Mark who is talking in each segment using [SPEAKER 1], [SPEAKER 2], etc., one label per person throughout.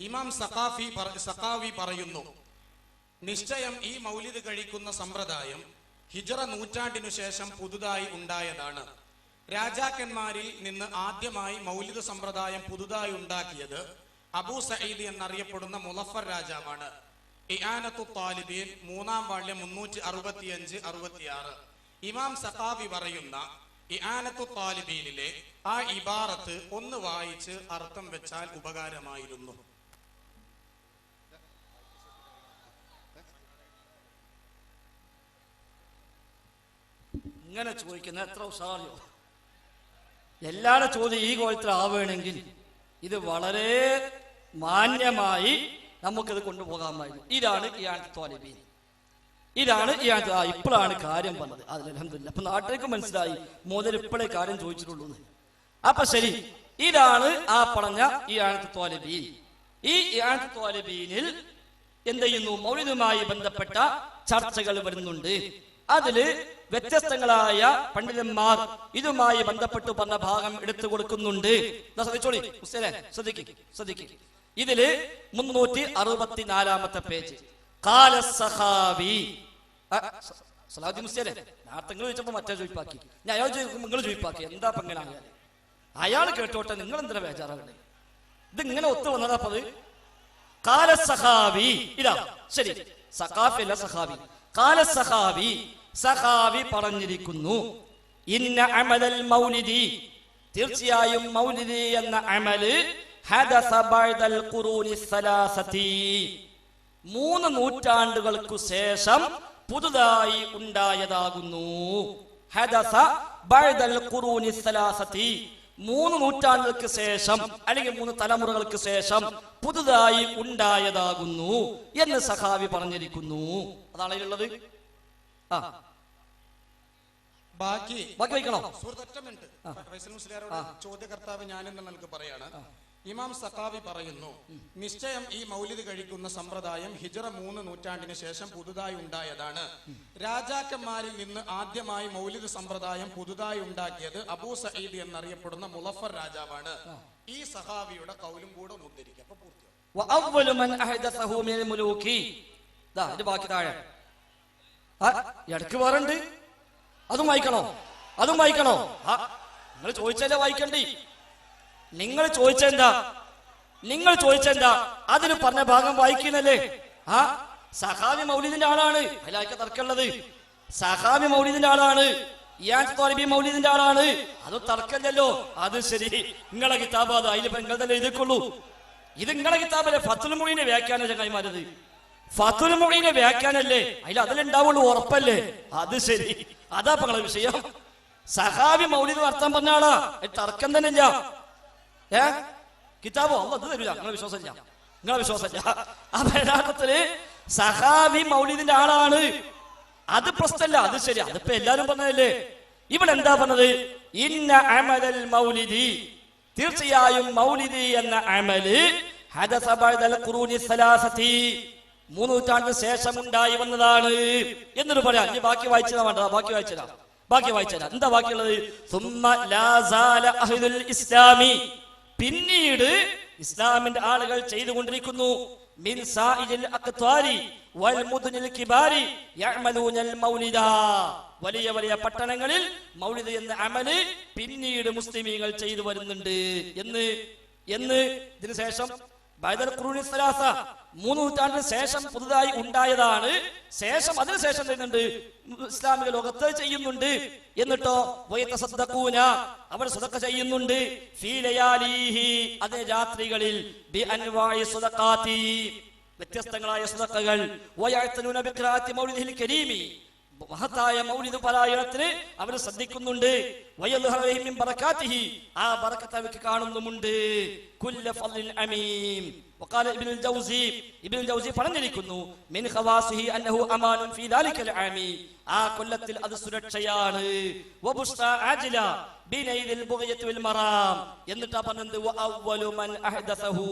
[SPEAKER 1] ഇമാം സഖാവി പറയുന്നു, നിശ്ചയം ഈ മൗലിദ് കഴിക്കുന്ന സമ്പ്രദായം ഹിജ്റ നൂറ്റാണ്ടിനു ശേഷം പുതുതായി ഉണ്ടായതാണ്. രാജാക്കന്മാരിൽ നിന്ന് ആദ്യമായി മൗലിദ് സമ്പ്രദായം പുതുതായി ഉണ്ടാക്കിയത് അബൂ സഈദ് എന്നറിയപ്പെടുന്ന മുളഫർ രാജാവാണ്. ഇആനത്തു താലിബീൻ 3-ാം വാള്യം 365-66. ഇമാം സഖാവി പറയുന്ന ഇആനത്തു താലിബീനിലെ ആ ഇബാറത്ത് ഒന്ന് വായിച്ച് അർത്ഥം വെച്ചാൽ ഉപകാരമായിരുന്നു.
[SPEAKER 2] ഇങ്ങനെ ചോദിക്കുന്ന എത്ര ഉഷാറിയോ. എല്ലാവരുടെ ചോദ്യം ഈ കോലത്തിൽ ആവുകയാണെങ്കിൽ ഇത് വളരെ മാന്യമായി നമുക്കിത് കൊണ്ടുപോകാമായിരുന്നു. ഇതാണ് ഇആനത്തു താലിബീൻ. ഇതാണ് ഇപ്പോഴാണ് കാര്യം പറഞ്ഞത്. അതിൽ അൽഹംദുലില്ലാ അപ്പൊ നാട്ടിലേക്ക് മനസ്സിലായി മുതൽ ഇപ്പോഴേ കാര്യം ചോദിച്ചിട്ടുള്ളൂ. അപ്പൊ ശരി, ഇതാണ് ആ പറഞ്ഞ ഇആനത്തു താലിബീൻ. ഈ ഇആനത്തു താലിബീനിൽ എന്ത് ചെയ്യുന്നു? മൗലിദുമായി ബന്ധപ്പെട്ട ചർച്ചകൾ വരുന്നുണ്ട്. അതില് വ്യത്യസ്തങ്ങളായ പണ്ഡിതന്മാർ ഇതുമായി ബന്ധപ്പെട്ട് പറഞ്ഞ ഭാഗം എടുത്തു കൊടുക്കുന്നുണ്ട്. ശ്രദ്ധിച്ചോളി, ശ്രദ്ധിക്കും. ഇതില് 364-ാമത്തെ പേജ്. ഖാല സഖാവി. സലാഹുദ്ദീൻ മുസ്ലിയാരെ നേരത്തെ നിങ്ങൾ ചോദിച്ചപ്പോ മറ്റേ ചോദിപ്പാക്കി, ഞാൻ അയാൾ ചോദിക്കുമ്പോൾ നിങ്ങൾ ചോദിപ്പാക്കി. എന്താ ഇങ്ങനെ ആയാലും അയാൾ കേട്ടോട്ടെ, നിങ്ങൾ എന്തിനാ ബേജാറാകണ്ടേ? ഇത് ഇങ്ങനെ ഒത്തു വന്നതാ. അപ്പത് ഖാല സഖാവി. ഇതാ ശരി, സഖാഫി അല്ല സഖാവി. ഖാല സഖാവി. സഖാവി പറഞ്ഞിരിക്കുന്നു, ഇന്ന അമലൽ മൗലിദി, തീർച്ചയായും മൗലിദി എന്ന അമല് ഹദസ ബഅദൽ ഖുറൂനി സലാസതി, 3 നൂറ്റാണ്ടുകൾക്കു ശേഷം പുതുതായി ഉണ്ടായതാകുന്നു. ഹദസ ബഅദൽ ഖുറൂനി സലാസതി, 3 നൂറ്റാണ്ടുകൾക്ക് ശേഷം അല്ലെങ്കിൽ 3 തലമുറകൾക്ക് ശേഷം പുതുതായി ഉണ്ടായതാകുന്നു എന്ന് സഖാവി പറഞ്ഞിരിക്കുന്നു. അതാണ് ഇതിലുള്ളത്.
[SPEAKER 1] ബാക്കി
[SPEAKER 2] വായിക്കണോ?
[SPEAKER 1] ചോദ്യകർത്താവ് ഞാനെന്ന് നമുക്ക് പറയാണ്. ഇമാം സഖാവി പറയുന്നു, നിശ്ചയം ഈ മൗലിദ് കഴിക്കുന്ന സമ്പ്രദായം ഹിജ്റ 3 നൂറ്റാണ്ടിന് ശേഷം പുതുതായി ഉണ്ടായതാണ്. രാജാക്കന്മാരിൽ നിന്ന് ആദ്യമായി മൗലിദ് സമ്പ്രദായം പുതുതായി ഉണ്ടാക്കിയത് അബൂ സഈദ് എന്നറിയപ്പെടുന്ന മുളഫർ രാജാവാണ്. ഈ സഖാവിയുടെ കൗലും കൂടെ ഒന്ന് ഉദ്ധരിക്കാം. അപ്പൊ
[SPEAKER 2] ഇടക്ക് വേറുണ്ട്. അതും വായിക്കണോ? നിങ്ങൾ ചോദിച്ചല്ലേ വായിക്കണ്ടേ? നിങ്ങൾ ചോദിച്ചെന്താ അതിന് പറഞ്ഞ ഭാഗം വായിക്കുന്നല്ലേ? സഖാവി മൗലിദിന്റെ ആളാണ്. അതിലായിരിക്കും തർക്കമുള്ളത്. സഖാവി മൗലിദിന്റെ ആളാണ്, ഇആനത്തു താലിബീൻ മൗലിദിന്റെ ആളാണ്. അത് തർക്കമല്ലല്ലോ. അത് ശരി, നിങ്ങളെ കിതാബ് അത്, അതിലിപ്പോ നിങ്ങൾ തന്നെ എഴുതിക്കൊള്ളൂ. ഇത് നിങ്ങളെ കിതാബല്ലേ? ഫത്ഹുൽ മുഈന്റെ വ്യാഖ്യാനം ചങ്ങായിമാരത്. ഫത്ഹുൽ മുഈന്റെ വ്യാഖ്യാനല്ലേ? അതിലുണ്ടാവുള്ളൂ, ഉറപ്പല്ലേ? അത് ശരി, അതാ നിങ്ങളെ വിഷയം. സഖാവി മൗലിദ് അർത്ഥം പറഞ്ഞ ആളാ, തർക്കം തന്നെ ഇല്ല. കിതാബോ അത് തരൂല, നിങ്ങളെ വിശ്വാസമില്ല. അപ്പൊ യഥാർത്ഥത്തില് സഖാവി മൗലിദിന്റെ ആളാണ്. അത് പ്രശ്നമല്ല. അത് ശരി, അതിപ്പോ എല്ലാരും പറഞ്ഞതല്ലേ. ഇവിടെ എന്താ പറഞ്ഞത്? ഇന്ന അമലൽ മൗലിദി, തീർച്ചയായും മൗലിദി എന്ന അമല് ഹദസ ബഅദൽ ഖുറൂനി സലാസതി, 3 നൂറ്റാണ്ടിന് ശേഷം ഉണ്ടായി വന്നതാണ് എന്നൊരു പറയാം. ഇനി ബാക്കി വായിച്ചതാ വേണ്ട, ബാക്കി വായിച്ചതാ. എന്താ ബാക്കിയുള്ളത്? സുമ്മ ലാ സാല അഹ്ലുൽ ഇസ്ലാമി, പിന്നീട് ഇസ്ലാമിന്റെ ആളുകൾ ചെയ്തുകൊണ്ടിരിക്കുന്നു. മിൻ സാഇജിൽ അഖ്താരി വൽ മുദ്നിൽ കിബാരി യഅമലൂനൽ മൗലിദ, വലിയ വലിയ പട്ടണങ്ങളിൽ മൗലിദ് എന്ന അമല് പിന്നീട് മുസ്ലിമീങ്ങൾ ചെയ്തു വരുന്നുണ്ട് എന്ന് ഇതിനു ശേഷം ബഅദൽ ഖുറൂനി സലാസ, 3 നൂറ്റാണ്ടിന് ശേഷം പുതുതായി ഉണ്ടായതാണ്. അതിനുശേഷം ചെയ്യുന്നുണ്ട്, ഇസ്ലാമിക ലോകത്ത് ചെയ്യുന്നുണ്ട്. എന്നിട്ടോ വയതസദ്ദഖൂന, അവർ സദഖ ചെയ്യുന്നുണ്ട്. ഫീ ലയാലിഹി, അതേ രാത്രികളിൽ, ബി അൻവാഇ സദഖാതി, വ്യത്യസ്തങ്ങളായ സദഖകൾ. വയഅ്തനൂന ബിഖിറാഅത്തി മൗലിദിൽ കരീമി, മഹത്തായ മൗലിദ് പാരായണത്തിന് അവർ ശ്രദ്ധിക്കുന്നുണ്ട്. വയദ്ഹറു മിൻ ബറകാതിഹി, ആ ബറകത്ത് അവർക്ക് കാണുന്നുമുണ്ട്. കുല്ല ഫളിൻ അമീം. വഖാല ഇബ്നുൽ ജൗസി പറഞ്ഞിരിക്കുന്നു, മിൻ ഖവാസിഹി അന്നഹു അമാനുൻ ഫീ ദാലികൽ ആമി, ആ കൊല്ലത്തിൽ അത് സുരക്ഷയാണ്. വബുസ്താ ആജില ബിനൈദിൽ ബുഗയത്തി വൽ മറാം, എന്നിട്ടാ പറഞ്ഞത് വഅവ്വലു മൻ അഹ്ദസഹു,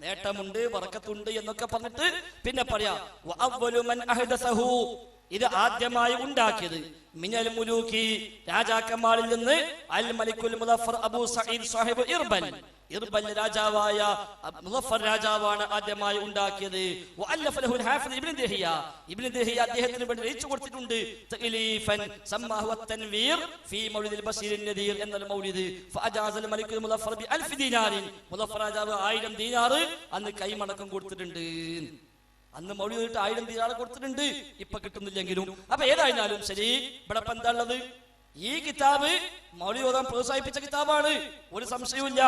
[SPEAKER 2] നേട്ടമുണ്ട് ബറകത്തുണ്ട് എന്നൊക്കെ പറഞ്ഞിട്ട് പിന്നെ പറയാ വഅവ്വലു മൻ അഹ്ദസഹു, ഇത് ആദ്യമായി ഉണ്ടാക്കിയത് മിനൽ മുലൂക്കി രാജാക്കന്മാരിൽ നിന്ന് അൽ മലിക്കുൽ മുദഫർ അബൂ സഈദ് സാഹിബ് ഇർബൽ രാജാവായ മുദഫർ രാജാവാണ് ആദ്യമായി ഉണ്ടാക്കിയത്. വഅല്ലഫ ലഹു ഹാഫിദ് ഇബ്നു ദഹിയ അദ്ദേഹത്തിന് വേണ്ടി രചിച്ചു കൊടുത്തിട്ടുണ്ട് തഅലീഫൻ സമ്മാഹു അത്തൻവീർ ഫീ മൗലിദിൽ ബശീർ നദീർ എന്ന മൗലിദ്. ഫഅജാസൽ മലിക്കുൽ മുദഫർ ബി 1000 ദീനാർ. മുദഫർ രാജാവ് 1000 ദീനാർ അന്ന് കൈമടക്കം കൊടുത്തിട്ടുണ്ട്. അന്ന് മൗലിദ് 1000 ദീനാർ കൊടുത്തിട്ടുണ്ട്, ഇപ്പൊ കിട്ടുന്നില്ലെങ്കിലും. അപ്പൊ ഏതായിരുന്നാലും ശരി, ഇവിടെ ഇപ്പൊ എന്താ ഉള്ളത്? ഈ കിതാബ് മൗലിദ് ഓതാൻ പ്രോത്സാഹിപ്പിച്ച കിതാബാണ്, ഒരു സംശയവുമില്ല.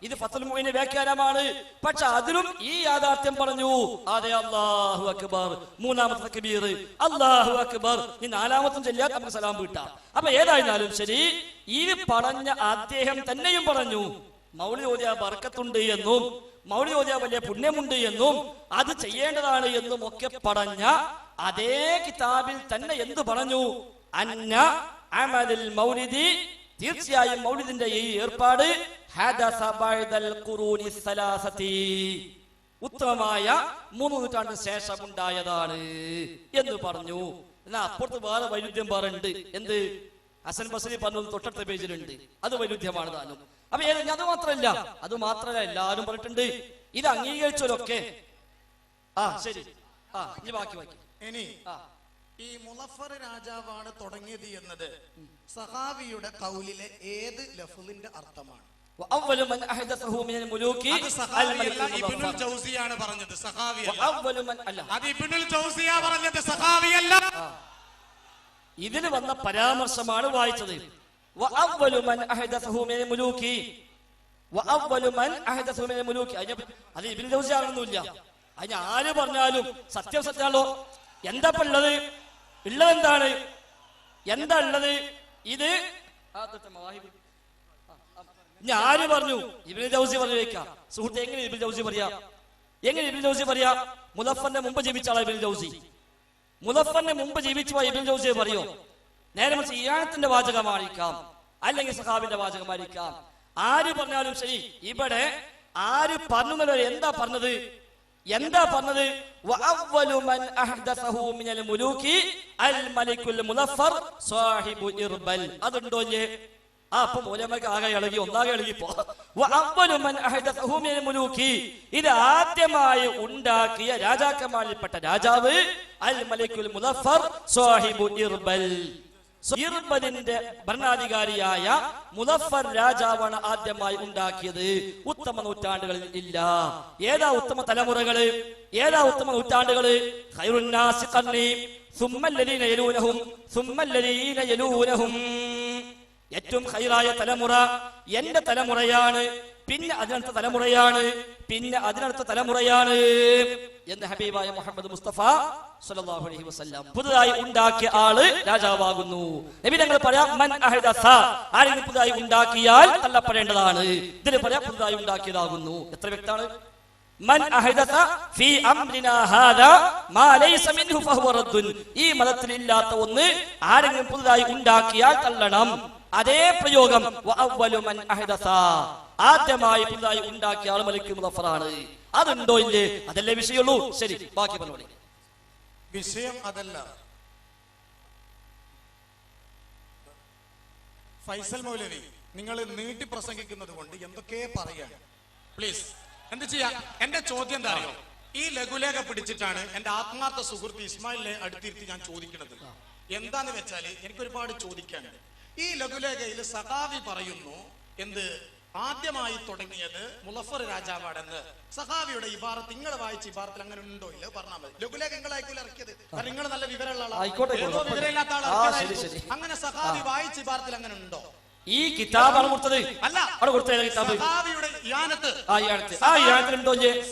[SPEAKER 2] ഇത് ഫത്ഹുൽ മുഈന്റെ വ്യാഖ്യാനമാണ്. പക്ഷെ അതിലും ഈ യാഥാർത്ഥ്യം പറഞ്ഞു. അതെ, അല്ലാഹു അക്ബർ, മൂന്നാമത്തെ തക്ബീർ അല്ലാഹു അക്ബർ, ഈ നാലാമത്തും ചൊല്ലിയാൽ നമുക്ക് സലാം വീട്ടാം. അപ്പൊ ഏതായിരുന്നാലും ശരി, ഈ പറഞ്ഞ അദ്ദേഹം തന്നെയും പറഞ്ഞു മൗലിദ് ഓതിയ ബർക്കത്തുണ്ട് എന്നും മൗലിദ് ഓതിയ വലിയ പുണ്യമുണ്ട് എന്നും അത് ചെയ്യേണ്ടതാണ് എന്നും ഒക്കെ പറഞ്ഞ അതേ കിതാബിൽ തന്നെ എന്ത് പറഞ്ഞു? അന്ന അമലുൽ മൗലിദി, തീർച്ചയായും മൗലിദിന്റെ ഈ ഏർപ്പാട് ഹദസ ബഅദൽ ഖുറൂനി സലാസതി, ഉത്തമമായ 3 നൂറ്റാണ്ടിന് ശേഷം ഉണ്ടായതാണ് എന്ന് പറഞ്ഞു. എന്നാ അപ്പുറത്ത് വേറെ വൈരുദ്ധ്യം പറയുന്നുണ്ട്. എന്ത്? ഹസൻ ബസ്രി പറഞ്ഞത് തൊട്ടടുത്ത പേജിലുണ്ട്, അത് വൈരുദ്ധ്യമാണ് താനും. അപ്പൊ അത് മാത്രല്ല എല്ലാവരും പറഞ്ഞിട്ടുണ്ട്. ഇത് അംഗീകരിച്ചവരൊക്കെ ശരി. ഇനി ബാക്കി
[SPEAKER 1] ഇനി ഈ മുളഫർ രാജാവാണ് തുടങ്ങിയത് എന്നത് സഹാബിയുടെ ഖൗലിലെ ഏത് ലഫ്ളിന്റെ അർത്ഥമാണ്? ഇബ്നുൽ ജൗസിയാണ് പറഞ്ഞത്, സഹാബിയല്ല.
[SPEAKER 2] ഇതിന് വന്ന പരാമർശമാണ് വായിച്ചത്. അത് ഇബ്നുൽ ജൗസി ആണെന്നില്ല. അതിന് ആര് പറഞ്ഞാലും സത്യം സത്യാണല്ലോ. എന്താ ഉള്ളത്? എന്താണ്? എന്താ ഉള്ളത്? ഇത് ആര് പറഞ്ഞു? ഇബ്നുൽ ജൗസി പറഞ്ഞു വെക്കാം. സുഹൃത്തെ, എങ്ങനെ ഇബ്നുൽ ജൗസി പറയാ? മുദഫറിന്റെ മുമ്പ് ജീവിച്ച ആളാ ഇബ്നുൽ ജൗസി. മുദഫറിന്റെ മുമ്പ് ജീവിച്ചു പോയ ഇബ്നുൽ ജൗസിയെ പറയോ? നേരെ മറിച്ച് ഇയാളത്തിന്റെ വാചകമായിരിക്കാം, അല്ലെങ്കിൽ സഹാബിന്റെ വാചകമായിരിക്കാം. ആര് പറഞ്ഞാലും ശരി, ഇവിടെ ആര് പറഞ്ഞു എന്താ പറഞ്ഞത്? വഅവ്വലു മൻ അഹ്ദസഹു മിനൽ മുലൂകി അൽ മലിക്കുൽ മുദഫർ സാഹിബു ഇർബൽ. അതുണ്ടോ? അപ്പൊ മൂലമൊക്കെ ഒന്നാകെ ഇളകിപ്പോ. വഅവ്വലു മൻ അഹ്ദസഹു മിനൽ മുലൂകി, ഇത് ആദ്യമായി ഉണ്ടാക്കിയ രാജാക്കന്മാരിൽപ്പെട്ട രാജാവ് അൽ മലിക്കുൽ മുദഫർ സാഹിബു ഇർബൽ, ഇർബലിന്റെ ഭരണാധികാരിയായ മുദഫർ രാജാവാണ് ആദ്യമായി ഉണ്ടാക്കിയത്. ഉത്തമ നൂറ്റാണ്ടുകളിൽ ഇല്ല. ഏതാ ഉത്തമ തലമുറകള്? ഏതാ ഉത്തമ നൂറ്റാണ്ടുകള്? ഖൈറുൻ നാസി ഖർനി സുമ്മല്ലദീന യലൂനഹും സുമ്മല്ലദീന യലൂനഹും. ഏറ്റവും ഖൈറായ തലമുറ എന്റെ തലമുറയാണ്, പിന്നെ അതിനടുത്ത തലമുറയാണ്, പിന്നെ അതിനടുത്ത തലമുറയാണ് എന്ന് ഹബീബായ മുഹമ്മദ് മുസ്തഫ സ്വല്ലല്ലാഹു അലൈഹി വസല്ലം. പുതുതായി ഉണ്ടാക്കിയ ആള് രാജാവാകുന്നു. നബി തങ്ങൾ പറയാം, മൻ അഹദസ, ആരെങ്കിലും പുതുതായി ഉണ്ടാക്കിയാൽ തള്ളപ്പെടേണ്ടതാണ്. ഇതിന് പറയാം പുതുതായി ഉണ്ടാക്കിയതാകുന്നു. എത്ര വ്യക്തമാണ്? മൻ അഹദസ ഫീ അംരിനാ ഹാദാ മാ ലൈസ മിൻഹു ഫഹുവ റദ്ദുൻ. ഈ മതത്തിൽ ഇല്ലാത്ത ഒന്ന് ആരെങ്കിലും പുതുതായി ഉണ്ടാക്കിയാൽ തള്ളണം. അതേ പ്രയോഗം വഅവ്വലു മൻ അഹദസ, ആദ്യമായി പുതുതായി ഉണ്ടാക്കിയ ആൾ മലിക്കുൽ മുദഫറാണ്. അതുണ്ടോ ഇല്ലേ? അതല്ലേ വിഷയമുള്ളൂ. ശരി, ബാക്കി പറഞ്ഞോളി.
[SPEAKER 1] വിഷയം അതല്ല. ഫൈസൽ മൗലവി, നിങ്ങൾ നീട്ടി പ്രസംഗിക്കുന്നത് കൊണ്ട് എന്തൊക്കെ പറയാണ്. പ്ലീസ് എന്ത് ചെയ്യാ? എന്റെ ചോദ്യം എന്താ അറിയോ? ഈ ലഘുലേഖ പിടിച്ചിട്ടാണ് എന്റെ ആത്മാർത്ഥ സുഹൃത്ത് ഇസ്മായിലിനെ അടുത്തിരുത്തി ഞാൻ ചോദിക്കുന്നത്. എന്താന്ന് വെച്ചാല് എനിക്ക് ഒരുപാട് ചോദിക്കാനുണ്ട്. ഈ ലഘുലേഖയിൽ സഖാവി പറയുന്നു എന്ത്? ആദ്യമായി തുടങ്ങിയത് മുളഫർ രാജാവാണെന്ന്. സഹാബിയുടെ ഇബാറത്ത് നിങ്ങൾ വായിച്ച ഇബാറത്തിൽ അങ്ങനെ ഉണ്ടോ ഇല്ല പറഞ്ഞാൽ മതി. ലഘുലേഖ നിങ്ങളായിക്കൂല ഇറക്കിയത്, കാരണം നിങ്ങൾ നല്ല വിവരമുള്ള ആളാണ്, വിവരമില്ലാത്ത ആളാണ്. അങ്ങനെ സഹാബി വായിച്ച ഇബാറത്തിൽ അങ്ങനെ ഉണ്ടോ?
[SPEAKER 2] ഈ കിതാബാണ് കൊടുത്തത്.
[SPEAKER 1] അല്ല, സഹാബിയുടെ യാനത്ത്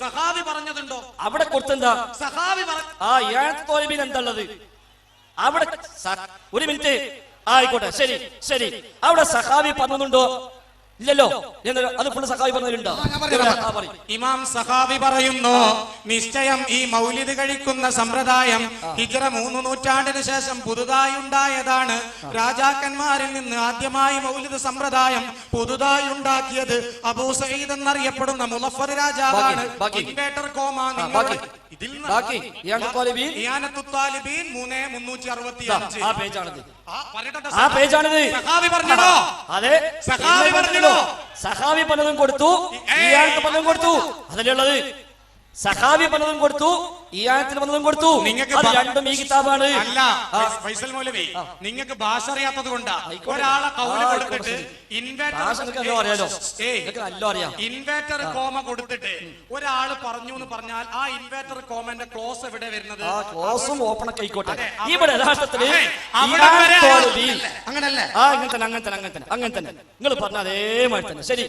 [SPEAKER 1] സഹാബി പറഞ്ഞതുണ്ടോ?
[SPEAKER 2] അവിടെ കൊടുത്തെന്താ?
[SPEAKER 1] സഹാബി
[SPEAKER 2] എന്താ? അവിടെ ഒരു മിനിറ്റ് ആയിക്കോട്ടെ, ശരി ശരി. അവിടെ സഹാബി പറഞ്ഞുണ്ടോ? ഇല്ലല്ലോ. അത് ഫുള്ള് സഖാവി പറഞ്ഞതിലുണ്ടോ?
[SPEAKER 1] ഇമാം സഖാവി പറയുന്നു, നിശ്ചയം ഈ മൗലിദ് കഴിക്കുന്ന സമ്പ്രദായം ഹിജ്റ 3 നൂറ്റാണ്ടിന് ശേഷം പുതുതായി ഉണ്ടായതാണ്. രാജാക്കന്മാരിൽ നിന്ന് ആദ്യമായി മൗലിദ് സമ്പ്രദായം പുതുതായി ഉണ്ടാക്കിയത് അബൂ സഈദ് എന്നറിയപ്പെടുന്ന മുളഫർ രാജാവാണ്. ഇൻവേർട്ടർ കോമ
[SPEAKER 2] സഖാവി പലതും കൊടുത്തു, ഇയാൾക്ക് പലതും കൊടുത്തു. അതിലേ ഉള്ളത് സഖാവി പലതും കൊടുത്തു, ഇയാളത്തിന് പലതും കൊടുത്തു. രണ്ടും ഈ കിതാബാണ്.
[SPEAKER 1] അല്ല ഫൈസൽ മൗലവി, നിങ്ങൾക്ക് ഭാഷ അറിയാത്തത് കൊണ്ടാ ഒരാളെ കൗല് കൊടുത്തിട്ട് ഇൻവേർട്ടർ കോമ കൊടുത്തിട്ട് ഒരാള് പറഞ്ഞു എന്ന് പറഞ്ഞാൽ ആ ഇൻവേർട്ടർ കോമന്റെ ക്ലോസ് എവിടെ വരുന്നത്?
[SPEAKER 2] ക്ലോസും ഓപ്പൺ ഒക്കെ ആയിക്കോട്ടെ. ഇവിടെ യഥാർത്ഥത്തില്
[SPEAKER 1] അങ്ങനല്ലേ?
[SPEAKER 2] അങ്ങനെ തന്നെ നിങ്ങൾ പറഞ്ഞ അതേമാതിരി തന്നെ. ശരി,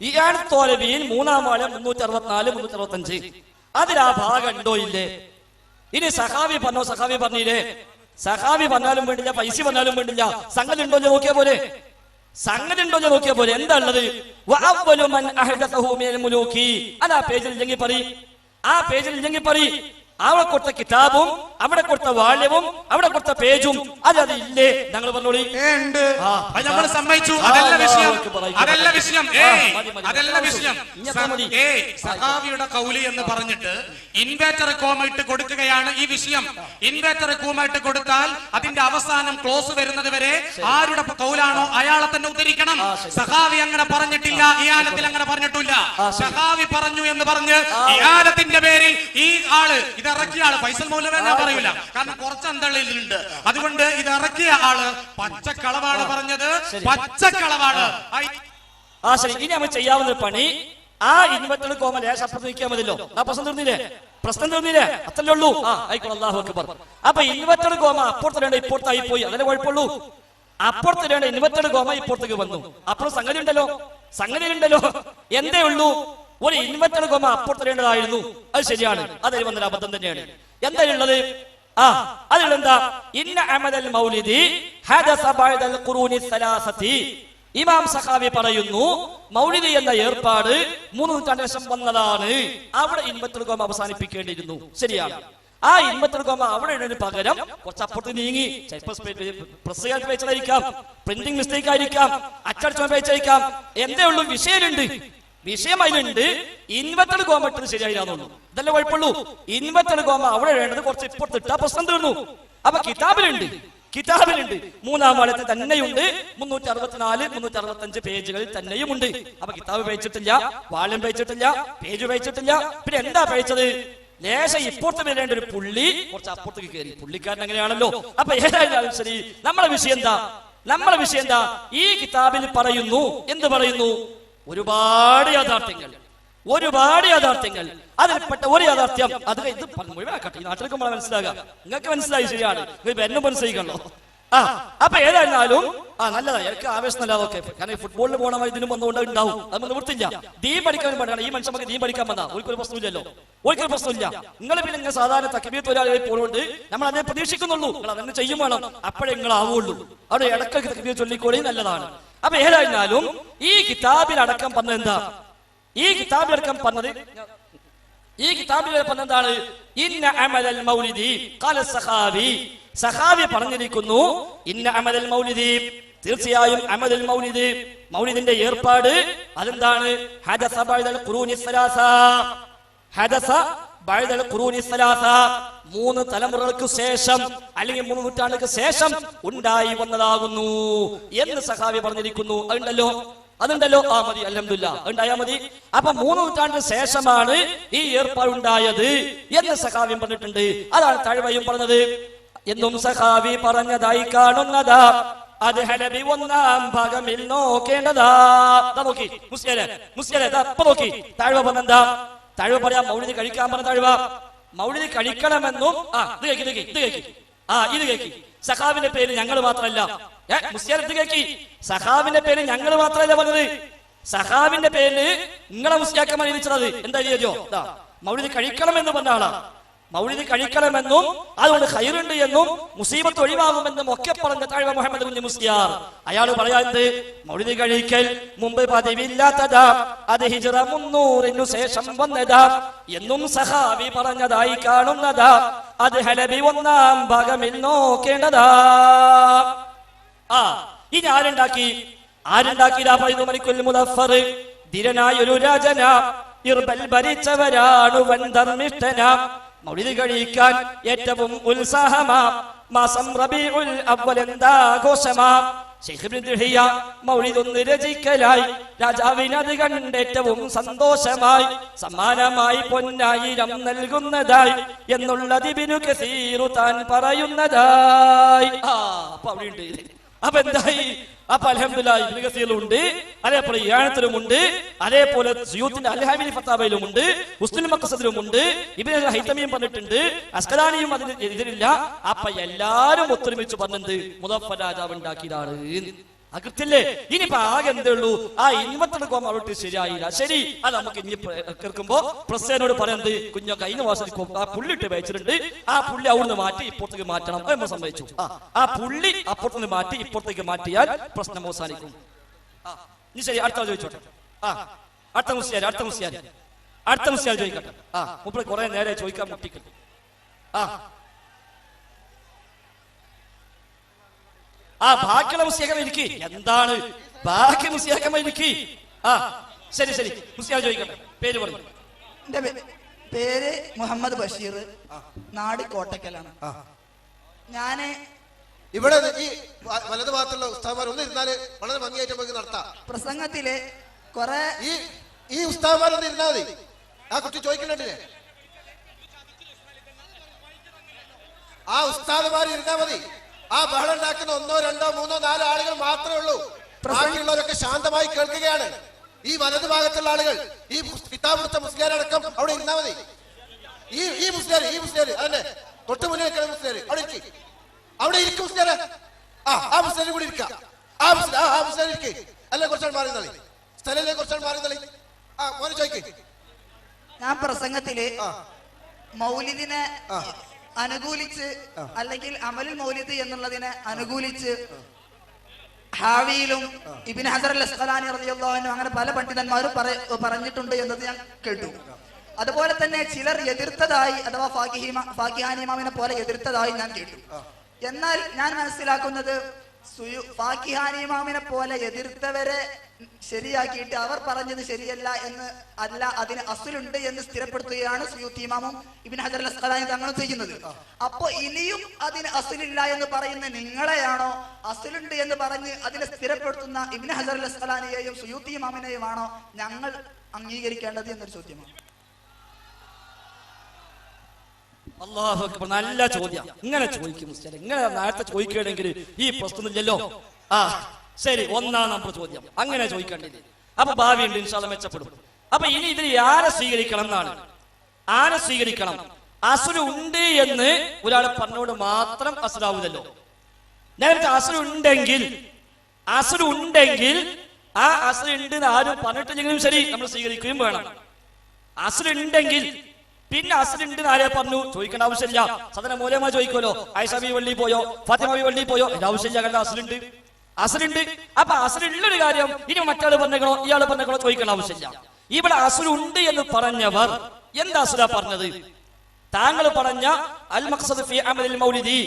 [SPEAKER 2] ഇയാൾ തോലബീൻ 3-ാം വാള്യം 364, 365 അതിലാ ഭാഗം ഉണ്ടോ ഇല്ലേ? ഇനി സഖാവി പറഞ്ഞോ, സഖാവി പറഞ്ഞില്ലേ? സഖാവി പറഞ്ഞാലും വേണ്ടില്ല, പൈസ പറഞ്ഞാലും വേണ്ടില്ല, സംഗതി ഉണ്ടോ നോക്കിയാ പോലെ, സംഗതി ഉണ്ടോ നോക്കിയാ പോലെ. എന്താ ഉള്ളത്? അത് ആ പേജിൽ ഇല്ലെങ്കിൽ പറയും, ആ പേജിൽ ഇല്ലെങ്കിൽ പറയും. അവിടെ കൊടുത്ത കിതാബും അവിടെ കൊടുത്ത വാള്യവും അവിടെ കൊടുത്ത പേജും അത് ഇല്ലേ? ഞങ്ങൾ പറഞ്ഞോളി.
[SPEAKER 1] നമ്മൾ സമ്മതിച്ചു. അതല്ല വിഷയം, അതല്ല വിഷയം, അതല്ല വിഷയം. സഖാവിയുടെ കൗലി എന്ന് പറഞ്ഞിട്ട് ഇൻവേർട്ടർ കോമ ഇട്ട് കൊടുക്കുകയാണ് ഈ വിഷയം. ഇൻവേർട്ടർ കോമ ഇട്ട് കൊടുത്താൽ അതിന്റെ അവസാനം ക്ലോസ് വരുന്നത് വരെ ആരുടെ കൗലാണോ അയാളെ തന്നെ ഉദ്ധരിക്കണം. സഖാവി അങ്ങനെ പറഞ്ഞിട്ടില്ല, ഇയാലത്തിൽ അങ്ങനെ പറഞ്ഞിട്ടില്ല. സഖാവി പറഞ്ഞു എന്ന് പറഞ്ഞ് ഇയാലത്തിന്റെ പേരിൽ ഈ ആള് ഇറക്കിയ ആള് ഫൈസൽ മൗലവി ഞാൻ പറയൂല, കാരണം കുറച്ച് അന്തള്ളിലുണ്ട്. അതുകൊണ്ട് ഇത് ഇറക്കിയ ആള് പച്ചക്കളവാണ് പറഞ്ഞത്, പച്ചക്കളവാണ്.
[SPEAKER 2] ശരി, ഇനി നമ്മൾ ചെയ്യാവുന്ന പണി ആ ഇൻവെർട്ടർ കോമ ലേശം അപ്പുറത്ത് നിൽക്കാൻ മതിയല്ലോ. പ്രശ്നം തീർന്നില്ലേ? പ്രശ്നം തീർന്നില്ലേ? അത്രല്ലേ ഉള്ളൂ. ആയിക്കോട്ടെ, അല്ലാഹു അക്ബർ. അപ്പൊ ഇൻവെർട്ടർ കോമ അപ്പുറത്തിടേണ്ട ഇപ്പുറത്തായി പോയി, അതല്ലേ കുഴപ്പമുള്ളൂ. അപ്പുറത്തിടേണ്ട ഇൻവെർട്ടർ കോമ ഇപ്പുറത്തേക്ക് വന്നു. അപ്പുറം സംഗതി ഉണ്ടല്ലോ, സംഗതി ഉണ്ടല്ലോ. എന്തേ ഉള്ളൂ? ഒരു ഇൻവെർട്ടർ കോമ അപ്പുറത്തിടേണ്ടതായിരുന്നു. അത് ശരിയാണ്, അതിൽ വന്നൊരു അബദ്ധം തന്നെയാണ്. എന്തായുള്ളത്? അതിലെന്താ? ഇന്ന അമദൽ മൗലിദി ഹദസ ബഅദൽ ഖുറൂനി സലാസതി. ഇമാം സഖാവി പറയുന്നു, മൗലിദി എന്ന ഏർപ്പാട് 3 നൂറ്റാണ്ടിന് ശേഷം വന്നതാണ്. അവിടെ ഇൻവെർട്ടർ കോമ അവസാനിപ്പിക്കേണ്ടിയിരുന്നു. ശരിയാണ്. ആ ഇൻവെർട്ടർ കോമ അവിടെ ഇടുന്നതിന് പകരം കുറച്ച് അപ്പുറത്ത് നീങ്ങി. പ്രസ് വെച്ചായിരിക്കാം, പ്രിന്റിംഗ് മിസ്റ്റേക്ക് ആയിരിക്കാം, അച്ചടിച്ച വെച്ചായിരിക്കാം. എന്തേ ഉള്ളൂ? വിഷയമുണ്ട്, വിഷയം അതിലുണ്ട്. ഇൻവെർട്ടർ കോമ ഇട്ടത് ശരിയായിരുന്നു, ഇതല്ലേ കുഴപ്പമുള്ളൂ. ഇൻവെർട്ടർ കോമ അവിടെ വേണ്ടത് കുറച്ച് ഇപ്പുറത്തിട്ടാ പ്രശ്നം തീർന്നു. അപ്പൊ കിതാബിലുണ്ട്, 3-ാം വാള്യത്തിൽ തന്നെയുണ്ട്. 364, 365 പേജുകളിൽ തന്നെയുമുണ്ട്. അപ്പൊ കിതാബ് പേച്ചിട്ടില്ല, വാള്യം പേച്ചിട്ടില്ല, പേജ് പേച്ചിട്ടില്ല. പിന്നെ എന്താ പേച്ചത്? ലേശം ഇപ്പുറത്ത് വരേണ്ട ഒരു പുള്ളി കുറച്ച് അപ്പുറത്തേക്ക് കയറി. പുള്ളിക്കാരൻ അങ്ങനെയാണല്ലോ. അപ്പൊ ഏതായാലും ശരി, നമ്മളെ വിഷയം എന്താ? ഈ കിതാബിൽ പറയുന്നു, എന്ത് പറയുന്നു? ഒരുപാട് യാഥാർത്ഥ്യങ്ങൾ. അതിൽപ്പെട്ട ഒരു യാഥാർത്ഥ്യം, അത് ഇത് മുഴുവനാക്കട്ടെ, ഈ നാട്ടിലേക്ക് നമ്മളെ മനസ്സിലാകാം. നിങ്ങൾക്ക് മനസ്സിലായി, ശരിയാണ്, എന്നെ മനസ്സിലാക്കണല്ലോ. അപ്പൊ ഏതായിരുന്നാലും നല്ലതാ, എനിക്ക് ആവേശം നല്ലതൊക്കെ. കാരണം ഫുട്ബോളിന് പോകണ ഇതിനും വന്നുകൊണ്ട് ഉണ്ടാവും, അത് നിവൃത്തില്ല. ദീൻ പഠിക്കാൻ വേണ്ടിയാണ് ഈ മനുഷ്യർക്ക് ദീൻ പഠിക്കാൻ വന്നാ ഒരിക്കലും പ്രശ്നമില്ലല്ലോ, ഒരിക്കലും പ്രശ്നമില്ല. നിങ്ങൾ പിന്നെ നിങ്ങൾ സാധാരണ തക്ബീർ തൊഴിലാളികൾ പോകുന്നുണ്ട്, നമ്മൾ അതിനെ പ്രതീക്ഷിക്കുന്നുള്ളൂ. നിങ്ങൾ അതന്നെ ചെയ്യും വേണം, അപ്പോഴേ നിങ്ങൾ ആവുള്ളൂ. അവിടെ ഇടയ്ക്ക് തക്ബീർ ചൊല്ലിക്കോളി, നല്ലതാണ്. അപ്പൊ ഏതായിരുന്നാലും ഈ കിതാബിലടക്കം പറഞ്ഞത് എന്താ? ഈ കിതാബിലടക്കം പറഞ്ഞത് എന്താണ്? ഇന്ന അമദൽ മൗലിദി ഖാല സഖാവി. സഖാവി പറഞ്ഞിരിക്കുന്നു, ഇന്ന അമദൽ മൗലിദി, തീർച്ചയായും അമദൽ മൗലിദി, മൗലിദിന്റെ ഏർപ്പാട് അതെന്താണ്? ഹദസ ബഅദൽ ഖുറൂനി സലാസ. ഹദസ ബഅദൽ ഖുറൂനി സലാസ, 3 തലമുറകൾക്ക് ശേഷം അല്ലെങ്കിൽ 3 നൂറ്റാണ്ടുകൾക്ക് ശേഷം ഉണ്ടായി വന്നതാകുന്നു എന്ന് സഖാവി പറഞ്ഞിരിക്കുന്നു. അതുണ്ടല്ലോ. മതി, അൽഹംദുലില്ലാ, ഉണ്ടായാ മതി. അപ്പൊ 3 നൂറ്റാണ്ടിന് ശേഷമാണ് ഈ ഏർപ്പാടുണ്ടായത് എന്ന് സഖാവി പറഞ്ഞിട്ടുണ്ട്. അതാണ് തഴവയും പറഞ്ഞത്. എന്നും സഖാവി പറഞ്ഞതായി കാണുന്നതാ, അത് ഹലബി 1-ാം ഭാഗമിൽ നോക്കേണ്ടതാ. നോക്കി മുസ്ലിയാരെ അപ്പൊ നോക്കി താഴ്വ പറഞ്ഞെന്താ? താഴ്വ പറയാം, മൗലിദ് കഴിക്കാൻ പറഞ്ഞ താഴ്വ. മൗലിദ് കഴിക്കണമെന്നും ഇത് കേക്കി. സഖാവിന്റെ പേര് ഞങ്ങൾ മാത്രമല്ല, മുസ്ലിയാർ കേക്കി. സഖാവിന്റെ പേര് ഞങ്ങൾ മാത്രമല്ല പറഞ്ഞത്, സഖാവിന്റെ പേരില് നിങ്ങളെ മുസ്ലിയാക്കന്മാർ വിളിച്ചത് എന്താ ചെയ്യോ? മൗലിദ് കഴിക്കണം എന്ന് പറഞ്ഞ ആളാ. മൗലിദ് കഴിക്കണമെന്നും അതുകൊണ്ട് ഖൈറുണ്ട് എന്നും മുസീബത്ത് ഒഴിവാകുമെന്നും ഒക്കെ പറഞ്ഞ താഴ്വ മുഹമ്മദ് കുഞ്ഞി മുസ്ലിയാർ അയാൾ പറയാറുണ്ട് മൗലിദ് കഴിക്കൽ മുമ്പ് പതിവില്ലാത്തതാ, അത് ഹിജ്റ 300 ശേഷം വന്നതാ എന്നും സഹാബി പറഞ്ഞതായി കാണുന്നതാ, അത് ഹലബി 1-ാം ഭാഗമിൽ നോക്കേണ്ടതാ. ഇനി ആരുണ്ടാക്കിയതാ പറയുന്നു മലിക്കുൽ മുദഫർ, ധീരനായൊരു രാജന ഇർബൽ ഭരിച്ചവരാണു വൻ ധർമ്മിഷ്ഠന. മൗലിദ് കഴിക്കാൻ ഏറ്റവും ഉത്സാഹമാ മാസം റബീഉൽ അവ്വൽ എന്താഘോഷമാ. ശൈഖ് ഇബ്നു ദുഹിയ മൗലിദ് ഒന്ന് രചിക്കലായി രാജാവിനത് കണ്ടേറ്റവും സന്തോഷമായി സമ്മാനമായി പൊന്നായിരം നൽകുന്നതായി എന്നുള്ളത് ഇബ്നു കസീർ താൻ പറയുന്നതായി. അപ്പൊ അവിടെ ഉണ്ട്. അപ്പൊ എന്തായി? അപ്പൊ അൽഹംദുലില്ലാഹ് ഇബ്നു കസീറിലുണ്ട്, അതേപോലെ ഇയാനത്തിലുമുണ്ട്, അതേപോലെ സുയൂത്തിന്റെ അൽഹാമിലി ഫത്താവയിലുമുണ്ട്, ഉസ്തുൽ മഖ്സദിലുമുണ്ട്, ഇബ്നു ഹൈതമിയും പറഞ്ഞിട്ടുണ്ട്, അസ്കലാനിയും അതിന് എതിരില്ല. അപ്പൊ എല്ലാരും ഒത്തൊരുമിച്ച് പറഞ്ഞത് മുദഫർ രാജാവ് ഉണ്ടാക്കിയതാണ്. അകൃത്യല്ലേ? ഇനിയിപ്പോ ആകെ എന്തേ ഉള്ളൂ, ആ ഇൻവെർട്ടർ അവർക്ക് ശരിയായില്ല. ശരി, അത് നമുക്ക് ഇനി കേൾക്കുമ്പോ പ്രസേനോട് പറയുന്നത് കുഞ്ഞോ കഴിഞ്ഞ മാസം ആ പുള്ളിട്ട് വെച്ചിട്ടുണ്ട്, ആ പുള്ളി അവിടുന്ന് മാറ്റി ഇപ്പുറത്തേക്ക് മാറ്റണം. നമ്മൾ സംഭവിച്ചു. ആ പുള്ളി അപ്പുറത്തുനിന്ന് മാറ്റി ഇപ്പുറത്തേക്ക് മാറ്റിയാൽ പ്രശ്നം അവസാനിക്കും. ഇനി ശരി, അടുത്ത ചോദിച്ചോട്ടെ. അടുത്ത മുസ്ലിയാർ ചോദിക്കട്ടെ. മുപ്പത് കുറെ നേരെ ചോദിക്കാൻ മുട്ടിക്കട്ടെ. ബാക്കിയുള്ള മുസ്ലിയാക്കാൻ എനിക്ക് എന്താണ് ബാക്കി മുസ്ലിയാക്കാൻ എനിക്ക്? ശരി ശരി, മുസ്ലിയാർ ചോദിക്കട്ടെ. പേര് പറഞ്ഞു.
[SPEAKER 3] എന്റെ പേര് മുഹമ്മദ് ബഷീർ, നാട് കോട്ടക്കലാണ്. ഞാന്
[SPEAKER 4] ഇവിടെ ഈ വലതു ഭാഗത്തുള്ള ഉസ്താദ്മാർ ഒന്ന് ഇരുന്നാല് വളരെ ഭംഗിയായിട്ട് നമുക്ക് നടത്താം.
[SPEAKER 3] പ്രസംഗത്തില് കൊറേ
[SPEAKER 4] ഈ ഉസ്താദ്മാരൊന്ന് ഇരുന്നാ മതി. ആ കുട്ടി ചോദിക്കണ്ടില്ലേ? ആ ഉസ്താദ്മാർ ഇരുന്നാ മതി. ആ ബഹളം ഉണ്ടാക്കുന്ന 1, 2, 3, 4 ആളുകൾ മാത്രമേ ഉള്ളൂ. ബാക്കിയുള്ളവരൊക്കെ ശാന്തമായി കേൾക്കുകയാണ്. ഈ വലതു ഭാഗത്തുള്ള ആളുകൾ, ഈ കിതാബെടുത്ത മുസ്ലിയാരടക്കം അവിടെ ഇരുന്നാ മതി. ഈ മുസ്ലിയാർ അതന്നെ തൊട്ട് മുന്നിൽ നിൽക്കുന്ന മുസ്ലിയാർ അവിടെ ഇരിക്കും. മുസ്ലിയാരെ ആ മുസ്ലിയാർ കൂടി ഇരിക്കാം. ആ മുസ്ലിയാർ ഇരിക്കേ. അല്ല, കുറച്ചാൾ മാറി നളി സ്ഥലല്ലേ, കുറച്ചാൾ മാറി നളി. മോനെ ചോദിക്കേ.
[SPEAKER 3] ഞാൻ പ്രസംഗത്തില് മൗലിദിനെ അനുകൂലിച്ച് അല്ലെങ്കിൽ അമലുൽ മൗലിദ് എന്നുള്ളതിനെ അനുകൂലിച്ച് ഹാവിയിലും ഇബ്നു ഹജർ അൽ അസ്ഖലാനി റളിയല്ലാഹു അൻഹു അങ്ങനെ പല പണ്ഡിതന്മാരും പറഞ്ഞിട്ടുണ്ട് എന്നത് ഞാൻ കേട്ടു. അതുപോലെ തന്നെ ചിലർ എതിർത്തതായി, അഥവാ ഫാഖിഹാനി ഇമാമിനെ പോലെ എതിർത്തതായി ഞാൻ കേട്ടു. എന്നാൽ ഞാൻ മനസ്സിലാക്കുന്നത് ഫാഖിഹാനി ഇമാമിനെ പോലെ എതിർത്തവരെ ശരിയാക്കിയിട്ട് അവർ പറഞ്ഞത് ശരിയല്ല എന്ന് അല്ല, അതിന് അസുലുണ്ട് എന്ന് സ്ഥിരപ്പെടുത്തുകയാണ് സുയൂത്തി ഇമാമും ഇബ്നു ഹജർ അൽ അസ്ഖലാനി തങ്ങളും ചെയ്യുന്നത്. അപ്പൊ ഇനിയും അതിന് അസുലില്ല എന്ന് പറയുന്ന നിങ്ങളെയാണോ അസുലുണ്ട് എന്ന് പറഞ്ഞ് അതിനെ സ്ഥിരപ്പെടുത്തുന്ന ഇബ്നു ഹജർ അൽ അസ്ഖലാനിയെയും സുയൂത്തി ഇമാമിനെയുമാണോ ഞങ്ങൾ അംഗീകരിക്കേണ്ടത് എന്നൊരു ചോദ്യമാണ്.
[SPEAKER 2] അല്ലാഹു അക്ബർ, നല്ല ചോദ്യം. ഇങ്ങനെ ചോദിക്കും മുസ്ലിം, ഇങ്ങനെ നേരത്തെ ചോദിക്കുകയാണെങ്കിൽ ഈ പ്രശ്നമില്ലല്ലോ. ശരി, 1-ാം നമ്പർ ചോദ്യം അങ്ങനെ ചോദിക്കേണ്ടത്. അപ്പൊ ഭാവിയുണ്ട്, ഇൻഷാ അല്ലാഹ് മെച്ചപ്പെടും. അപ്പൊ ഇനി ഇതിൽ ആരെ സ്വീകരിക്കണം എന്നാണ്. ആരെ സ്വീകരിക്കണം? അസുല് ഉണ്ട് എന്ന് ഒരാൾ പറഞ്ഞോട് മാത്രം അസുലാവൂലല്ലോ. നേരത്തെ അസുലുണ്ടെങ്കിൽ ആ അസുലുണ്ട് ആരും പറഞ്ഞിട്ടില്ലെങ്കിലും ശരി നമ്മൾ സ്വീകരിക്കുകയും വേണം. അസുലുണ്ടെങ്കിൽ പിന്നെ അസുലുണ്ട് ആരെ പറഞ്ഞു ചോദിക്കേണ്ട ആവശ്യമില്ല. സാധാരണ മൂലമാ ചോദിക്കുമല്ലോ, ആയിഷ ബി വള്ളി പോയോ, ഫാത്തിമ ബി വള്ളി പോയോ, ഇത് ആവശ്യമില്ല. കണ്ട അസുലുണ്ട്. അപ്പൊ അസുലുള്ളൊരു കാര്യം ഇനി മറ്റാൾ പറഞ്ഞോ ഇയാൾ പറഞ്ഞോ ചോദിക്കേണ്ട ആവശ്യമില്ല. ഇവിടെ അസുലുണ്ട് എന്ന് പറഞ്ഞവർ എന്താ അസുല പറഞ്ഞത്? താങ്കൾ പറഞ്ഞ അൽ മഖ്സദ് ഫി അമലിൽ മൗലിദി,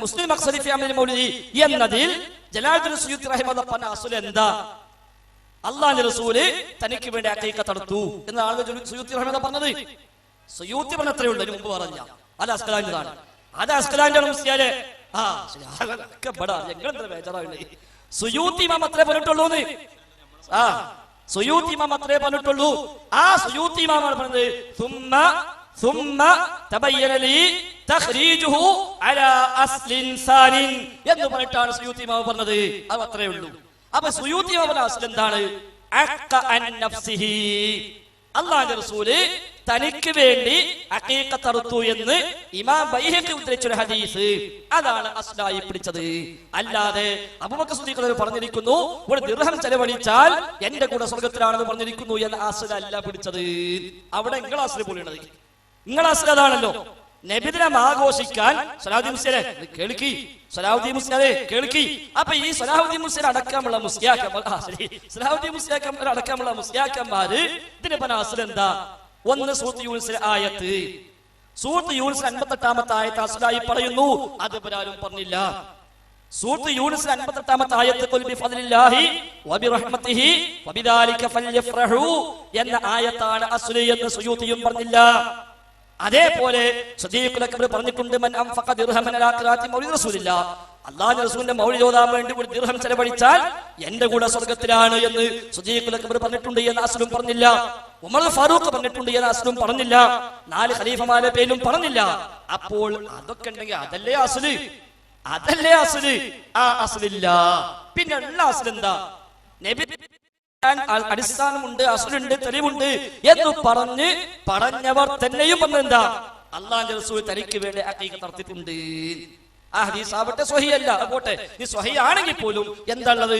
[SPEAKER 2] മുസ്ലിം മഖ്സദ് ഫി അമലിൽ മൗലിദി എന്നതിൽ ജലാലുദ്ദീൻ സുയൂത്തി റഹിമഹുല്ലാഹ് പറഞ്ഞ അസുൽ എന്താ? അല്ലാഹുവിന്റെ റസൂല് തനിക്ക് വേണ്ടി അഖീഖത്ത് നടത്തു എന്നാണ് സുയൂത്തി റഹിമഹുല്ലാഹ് പറഞ്ഞത്. സുയൂത്തി പറഞ്ഞ അത്രയേ ഉള്ളൂ, മുമ്പ് പറഞ്ഞ അത് അസ്കലാന്റെതാണ്. അത് അസ്കലാന്റെ മുസ്ലിയാരെ സുയൂത്തി ഇമാം അത്രേ പറഞ്ഞിട്ടുള്ളൂ. സുയൂത്തി ഇമാം അത്രേ പറഞ്ഞിട്ടുള്ളൂ. ആ സുയൂത്തി ഇമാമാണ് പറഞ്ഞത് ثم تبين لي تخريجه على اصل انسان എന്ന് പറഞ്ഞിട്ടാണ് സുയൂത്തി ഇമാം പറഞ്ഞത്. അത് അത്രയേ ഉള്ളൂ. അപ്പൊ സുയൂത്തി ഇമാം പറഞ്ഞ അസ്ൽ എന്താണ്? അഖ അൻ നഫ്സിഹി, അല്ലാഹുവിന്റെ റസൂല് തനിക്ക് വേണ്ടി അഖീഖത്ത് നടത്തു എന്ന് ഇമാം ബൈഹഖി ഉദ്ധരിച്ച ഹദീസ്, അതാണ് അസ്ലായി പിടിച്ചത്. അല്ലാതെ അബൂബക്കർ സിദ്ദീഖ് പറഞ്ഞിരിക്കുന്നു ഒരു ദിർഹം ചെലവഴിച്ചാൽ എന്റെ കൂടെ സ്വർഗ്ഗത്തിലാണെന്ന് പറഞ്ഞിരിക്കുന്നു എന്ന അസ്ല അല്ല പിടിച്ചത്. അവിടെ നിങ്ങൾ അസ്ല പോലെയുള്ളത്. നിങ്ങളെ അസുഖം അതാണല്ലോ. നബിദിനം ആഘോഷിക്കാൻ സലാഹുദ്ദീൻ മുസ്ലിയാരെ കേൾക്കി, സലാഹുദ്ദീൻ മുസ്ലിയാരെ കേൾക്കി. അപ്പൊ ഈ സലാഹുദ്ദീൻ മുസ്ലിയാർ അടക്കമുള്ള സലാഹുദ്ദീൻ മുസ്ലിയാർ അടക്കമുള്ള മുസ്ലിയാക്കന്മാര് ഇതിന് പറഞ്ഞ അസുഖം എന്താ? ഒന്ന് സൂറത്ത് യൂനുസിലെ ആയത്ത്, സൂറത്ത് യൂനുസ് 58-ാമത്തെ ആയത്ത് അസുഖായി പറയുന്നു. അത് ഇവരാരും പറഞ്ഞില്ല. സൂറത്ത് യൂനുസ് 58-ാമത്തെ ആയത്ത് ഖുൽ ബിഫദ്ലില്ലാഹി വബിറഹ്മതിഹി വബിദാലിക ഫൽയഫ്റഹു എന്ന ആയത്താണ് അസ്ലി എന്ന് സുയൂത്തിയും പറഞ്ഞില്ല. അതേപോലെ സദീഖുൽ അക്ബർ പറഞ്ഞിട്ടുണ്ട്, മൻ അൻഫഖ ദിർഹമൻ അലാ ഖിറാഅത്തി മൗലിദ് റസൂലില്ലാഹ്, അല്ലാഹുവിന്റെ റസൂലിന്റെ മൗലിദ് ഓതാൻ വേണ്ടി ഒരു ദിർഹം ചെലവഴിച്ചാൽ എന്റെ കൂടെ സ്വർഗ്ഗത്തിലാണ് എന്ന് സദീഖുൽ അക്ബർ പറഞ്ഞിട്ടുണ്ട് എന്ന് അസ്ലും പറഞ്ഞില്ല. ഉമർ ഫാറൂഖ് പറഞ്ഞിട്ടുണ്ട് എന്ന് അസ്ലും പറഞ്ഞില്ല. 4 ഖലീഫമാരുടെ പേരും പറഞ്ഞില്ല. അപ്പോൾ അതൊക്കെ ഉണ്ടെങ്കിൽ അതല്ലേ അസ്ല്? അതല്ലേ അസ്ല്? ആ അസ്ലില്ല. പിന്നെ ഉള്ള അസ്ൽ എന്താ? നബി അടിസ്ഥാനമുണ്ട്, അസ്ലുണ്ട്, തെളിവുണ്ട് എന്ന് പറഞ്ഞവർ തന്നെയും പറഞ്ഞെന്താ? അല്ലാഹുവിന്റെ റസൂൽ തനിക്ക് വേണ്ടി അഖീഖത്ത് നടത്തിയിട്ടുണ്ട്. ആ ഹദീസ് ആവട്ടെ സ്വഹീഹല്ല, പോട്ടെ, ഈ സ്വഹീഹ് ആണെങ്കിൽ പോലും എന്താണുള്ളത്?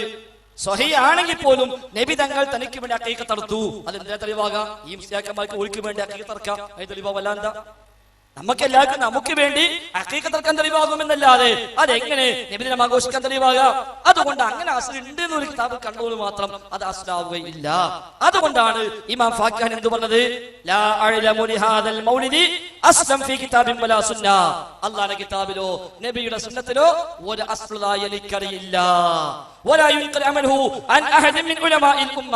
[SPEAKER 2] സ്വഹീഹ് ആണെങ്കിൽ പോലും നബി തങ്ങൾ തനിക്ക് വേണ്ടി അഖീഖത്ത് നടത്തു. അതെന്താ തെളിവാകാം? ഈ മുസ്ലിയാക്കന്മാർക്ക് ഓൾക്ക് വേണ്ടി അഖീഖത്ത് നടക്കാം. അത് തെളിവാവല്ല. എന്താ? നമുക്കെല്ലാവർക്കും നമുക്ക് വേണ്ടി അഖീഖത്ത് നടക്കാൻ തെളിവാകുമെന്നല്ലാതെ അതെങ്ങനെ നബിദിനം ആഘോഷിക്കാൻ തെളിവാകാം? അതുകൊണ്ട് അങ്ങനെ അസ്ൽ ഉണ്ട് എന്നൊരു കിതാബ് കണ്ടോളൂ മാത്രം അത് അസ്ലാവുകയില്ല. അതുകൊണ്ടാണ് ഇമാം ഫാഖിഹാൻ എന്ത് പറഞ്ഞത്? ലാ അഅലമു ലിഹാദൽ മൗലിദി അസ്ലം ഫീ കിതാബിൻ വലാ സുന്ന, അല്ലാഹുവിന്റെ കിതാബിലോ നബിയുടെ സുന്നത്തിലോ ഒരു അസ്ലായി എനിക്കറിയില്ല. വലാ യുൻഖൽ അമലുഹു അൻ അഹദിൻ മിൻ ഉലമാഇൽ ഉമ്മ,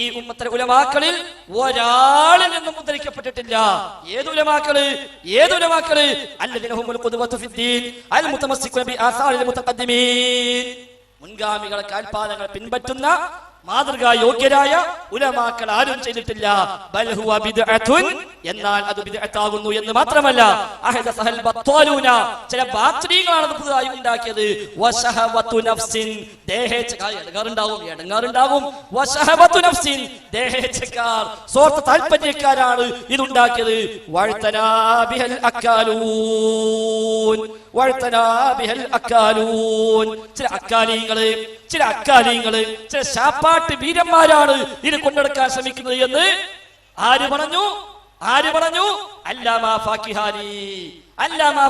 [SPEAKER 2] ഈ ഉമ്മത്തിലെ ഉലമാക്കളിൽ ഒരാളിൽ നിന്നും ഉദ്ധരിക്കപ്പെട്ടിട്ടില്ല. ഏത് ഉലമാക്കള്? അല്ലദീന ഹുമുൽ ഖുദ്വതു ഫിദ്ദീൻ അൽ മുതമസ്സിഖുന ബി ആസാരിൽ മുതഖദ്ദിമീൻ, മുൻഗാമികളെ കാൽപാദങ്ങൾ പിൻപറ്റുന്ന മാതൃകാ യോഗ്യരായ ഉലമാക്കൾ ആരും ചെയ്തിട്ടില്ല. ബൽ ഹുവ ബിദ്അത്തുൻ, എന്നാൽ അത് ബിദ്അത്താകുന്നു എന്ന് മാത്രമല്ല, അഹദസഹൽ ബത്വാലൂന, ചില ബാത്രീകളാണ് അത് പുതുതായി ഉണ്ടാക്കിയത്. വശഹവതു നഫ്സിൻ, എടങ്ങാറുണ്ടാവും. വശഹവതു നഫ്സിൻ, ദേഹേച്ഛക്കാർ, സ്വാർത്ഥ താൽപര്യക്കാരാണ് ഇതുണ്ടാക്കിയത്. വഅ്തനാ ബിഹൽ അക്കാലൂൻ, ചില അക്കാലികള്, ചില ശാപ്പാട്ട് വീരന്മാരാണ് ഇത് കൊണ്ടെടുക്കാൻ ശ്രമിക്കുന്നത് എന്ന് ആര് പറഞ്ഞു? അല്ലാമാ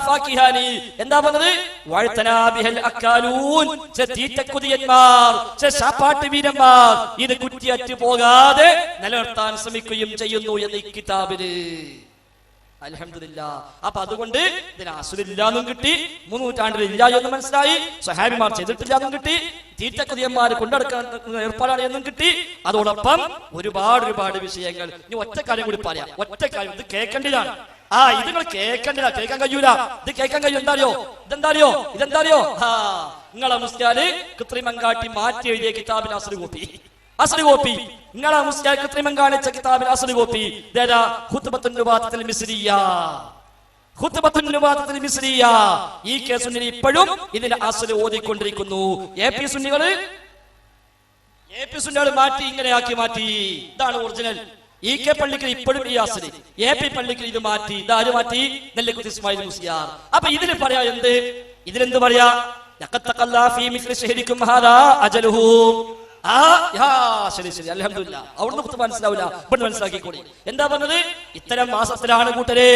[SPEAKER 2] ഫാക്കിഹാനി എന്താ പറഞ്ഞത്? വഅ്തനാ ബിഹൽ അക്കാലൂൻ, ചില തീറ്റക്കുതിയന്മാർ, ചില ശാപ്പാട്ട് വീരന്മാർ ഇത് കുറ്റിയറ്റ് പോകാതെ നിലനിർത്താൻ ശ്രമിക്കുകയും ചെയ്യുന്നു എന്ന് ഈ കിതാബില്. അൽഹംദുലില്ലാഹ്. അപ്പൊ അതുകൊണ്ട് ഇതിന് അസ്ലില്ലാന്നും കിട്ടി, 3 നൂറ്റാണ്ടിൽ ഇല്ല എന്ന് മനസ്സിലായി, സ്വഹാബിമാർ ചെയ്തിട്ടില്ല എന്നും കിട്ടി, തീറ്റക്കുതിയന്മാർ കൊണ്ടെടുക്കാൻ ഏർപ്പാടാണ് എന്നും കിട്ടി. അതോടൊപ്പം ഒരുപാട് വിഷയങ്ങൾ. ഇനി ഒറ്റ കാര്യം കൂടി പറയാം. ഒറ്റ കാര്യം, ഇത് കേൾക്കേണ്ടതാണ്. ഇത് നിങ്ങൾ കേൾക്കേണ്ടതാ, കേൾക്കാൻ കഴിയൂല. ഇത് കേൾക്കാൻ കഴിയും. ഇതെന്താറിയോ നിങ്ങളെ മുസ്ലിയാര് കൃത്രിമം കാട്ടി മാറ്റി എഴുതിയ കിതാബിന് അസ്ലി കോപ്പി, നിങ്ങളെ മുസ്ലിയാർ കൃത്രിമം കാണിച്ച കിതാബിൽ അസ്ലി കോപ്പി. ഖുത്ബത്തുൻ നുബാത്തത്തുൽ മിസ്രിയ്യ. ഈ കേസുന്നിൽ ഇപ്പോഴും ഇതിന്റെ അസ്ലി ഓതിക്കൊണ്ടിരിക്കുന്നു. എ പി സുന്നികൾ മാറ്റി ഇങ്ങനെയാക്കി മാറ്റി. ഇതാണ് ഒറിജിനൽ. ഈ കെ പള്ളിക്കൽ ഇപ്പോഴും ഈ അസ്ലി, എ പി പള്ളിക്കൽ ഇത് മാറ്റി. ഇതാര് മാറ്റി? നെല്ലിക്കുത്തി ഇസ്മായിൽ മുസ്ലിയാർ. അപ്പൊ ഇതിന് പറയാ എന്ത്? ഇതിലെന്ത് പറയാ? ശരി, അൽഹംദുലില്ലാഹ്. അവിടുന്ന് മനസ്സിലാവില്ല, ഇവിടെ മനസ്സിലാക്കിക്കൂടി. എന്താ പറഞ്ഞത്? ഇത്തരം മാസത്തിലാണ് കൂട്ടരെ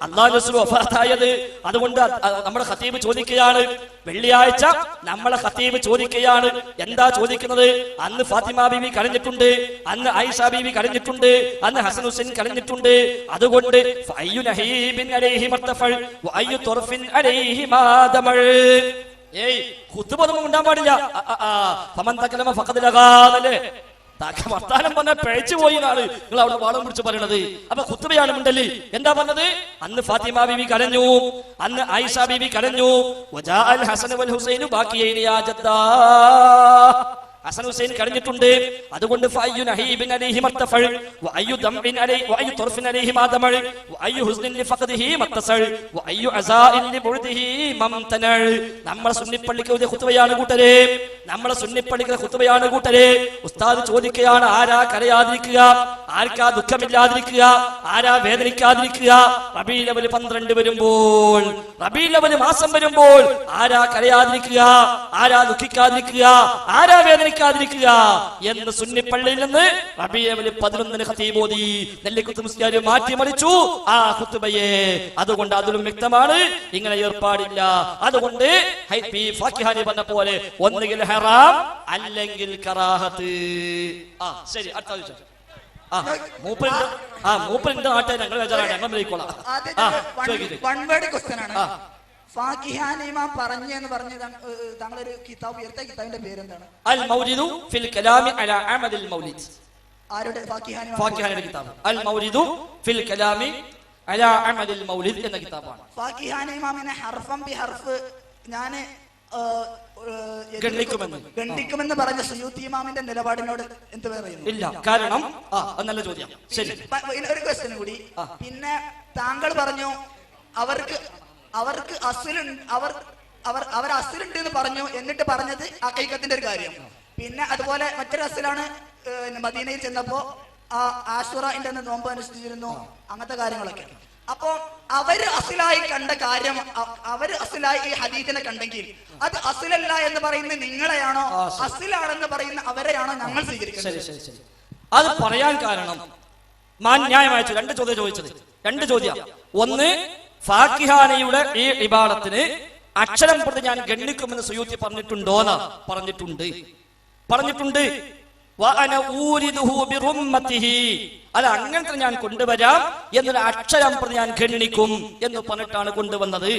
[SPEAKER 2] അല്ലാഹുവിന്റെ റസൂൽ വഫാത്തായത്. അതുകൊണ്ട് നമ്മുടെ ഖതീബ് ചോദിക്കുകയാണ്, വെള്ളിയാഴ്ച നമ്മളെ ഖതീബ് ചോദിക്കുകയാണ്. എന്താ ചോദിക്കുന്നത്? അന്ന് ഫാത്തിമ ബീവി കരഞ്ഞിട്ടുണ്ട്, അന്ന് ആയിഷ ബീവി കരഞ്ഞിട്ടുണ്ട്, അന്ന് ഹസൻ ഹുസൈൻ കരഞ്ഞിട്ടുണ്ട്. അതുകൊണ്ട് ഫഅയ്യു നഹീബിൻ അലൈഹി മർതഫൽ വഅയ്യു തുർഫിൻ അലൈഹി മാദമൽ. ഖുത്ബൊന്നും ഉണ്ടാൻ പാടില്ല. വർത്താനം പറഞ്ഞ പിഴച്ചു പോയി എന്നാണ് നിങ്ങൾ അവിടെ വാളം പിടിച്ച് പറയണത്. അപ്പൊ ഖുത്ബയാണ് ഉണ്ടല്ലേ. എന്താ പറഞ്ഞത്? അന്ന് ഫാത്തിമ ബീവി കരഞ്ഞു, അന്ന് ആയിഷ ബീവി കരഞ്ഞു. വജാഅൽ ഹസൻ വൽ ഹുസൈൻ ബാക്കിയൈനി യാ ജദ്ദാ, ഹസൻ ഹുസൈൻ കരഞ്ഞിട്ടുണ്ട്. അതുകൊണ്ട് ഫഅയ്യു നഹീബിൻ അലൈഹി മർതഫൽ വഅയ്യു ദംഇൻ അലൈഹി വഅയ്യു തുർഫിൻ അലൈഹി മാദമൽ വഅയ്യു ഹുസ്നിൻ ലിഫഖദിഹി മത്തസൽ വഅയ്യു അസാഇൻ ലിബുദിഹി മംതനൽ. നമ്മുടെ സുന്നിപ്പള്ളിക്ക് ഒരു ഖുത്ബയാണ് കൂട്ടരെ, നമ്മുടെ സുന്നിപ്പള്ളിക്ക് ഖുത്ബയാണ് കൂട്ടരെ. ഉസ്താദ് ചോദിക്കുകയാണ്, ആരാ കരയാതിരിക്കുക? ആർക്കാ ദുഃഖമില്ലാതിരിക്കുക? ആരാ വേദനിക്കാതിരിക്കുക? റബീഉൽ അവ്വൽ 12 വരുമ്പോൾ, റബീഉൽ അവ്വൽ മാസം വരുമ്പോൾ ആരാ കരയാതിരിക്കുക? ആരാ ദുഃഖിക്കാതിരിക്കുക? ആരാ വേദനിക്കാതിരിക്കുക? കഴിക്കാതിരിക്കുക എന്ന് സുന്നി പള്ളിയിൽ നിന്ന് റബീഉൽ 11 ഖതീബ് ഓതി നെല്ലിക്കുത്ത് മുസ്ലിയാർ മാറ്റിമറിച്ചു ആ ഖുത്ബയെ. അതുകൊണ്ട് അതിലും വ്യക്തമാണ് ഇങ്ങനെ ഏർപ്പാടില്ല. അതുകൊണ്ട് ഫാക്കിഹാനി പറഞ്ഞ പോലെ ഒന്നുകിൽ ഹറാം അല്ലെങ്കിൽ കറാഹത്ത്. ശരി, അടുത്ത വിഷയം. മൂപ്പരിന്റെ നാട്ടെ ഞങ്ങൾ ബേജാറാണ്, ഞങ്ങൾ വിളിക്കോളാം.
[SPEAKER 3] ഫാക്കിഹാനി ഇമാം പറഞ്ഞു എന്ന് പറഞ്ഞ താങ്കളൊരു കിതാബ് ഉയർത്തിയ കിതാബിന്റെ പേരെന്താണ്?
[SPEAKER 2] അൽ മൗലിദു ഫിൽ കലാമി അലാ അഹ്മദിൽ മൗലിദ്.
[SPEAKER 3] ആരുടെ?
[SPEAKER 2] ഫാക്കിഹാനിയുടെ കിതാബ് അൽ മൗലിദു ഫിൽ കലാമി അലാ അഹ്മദിൽ മൗലിദ് എന്ന കിതാബാണ്.
[SPEAKER 3] ഫാക്കിഹാനി ഇമാമിനെ ഹർഫൻ ബി ഹർഫ് ഞാൻ ഗണ്ഡിക്കുമെന്ന് പറഞ്ഞ സുയൂത്തി ഇമാമിന്റെ നിലപാടിനോട് എന്ത് പറയുന്നു?
[SPEAKER 2] ഇല്ല, കാരണം നല്ല ചോദ്യം. ശരി,
[SPEAKER 3] ഒരു ക്വസ്റ്റ്യൻ കൂടി. പിന്നെ താങ്കൾ പറഞ്ഞു അവർക്ക് അവർ അസിലുണ്ട് എന്ന് പറഞ്ഞു, എന്നിട്ട് പറഞ്ഞത് അഖീഖത്തിന്റെ ഒരു കാര്യം. പിന്നെ അതുപോലെ മറ്റൊരു അസിലാണ് മദീനയിൽ ചെന്നപ്പോ ആശുറന്റെ നോമ്പ് അനുഷ്ഠിച്ചിരുന്നു, അങ്ങനത്തെ കാര്യങ്ങളൊക്കെ. അപ്പോ അവര് അസിലായി കണ്ട കാര്യം, അവര് അസിലായി ഈ ഹദീസിനെ കണ്ടെങ്കിൽ അത് അസിലല്ല എന്ന് പറയുന്നത് നിങ്ങളെയാണോ, അസിലാണെന്ന് പറയുന്ന അവരെയാണോ ഞങ്ങൾ സ്വീകരിക്കുന്നത്?
[SPEAKER 2] അത് പറയാൻ കാരണം ന്യായമായ രണ്ട് ചോദ്യം ചോദിച്ചത്. രണ്ട് ചോദ്യം. ഒന്ന്, ഫാക്കിഹാനിയുടെ ഈ ഇബാദത്തിന് അക്ഷരം പ്രതി ഞാൻ ഗണ്ണിക്കുമെന്ന് സുയൂത്തി പറഞ്ഞിട്ടുണ്ടോന്ന്? പറഞ്ഞിട്ടുണ്ട്. അല്ല, അങ്ങനത്തെ ഞാൻ കൊണ്ടുവരാം, എന്നൊരു അക്ഷരം പ്രതി ഞാൻ ഗണ്ണിക്കും എന്ന് പറഞ്ഞിട്ടാണ് കൊണ്ടുവന്നത്.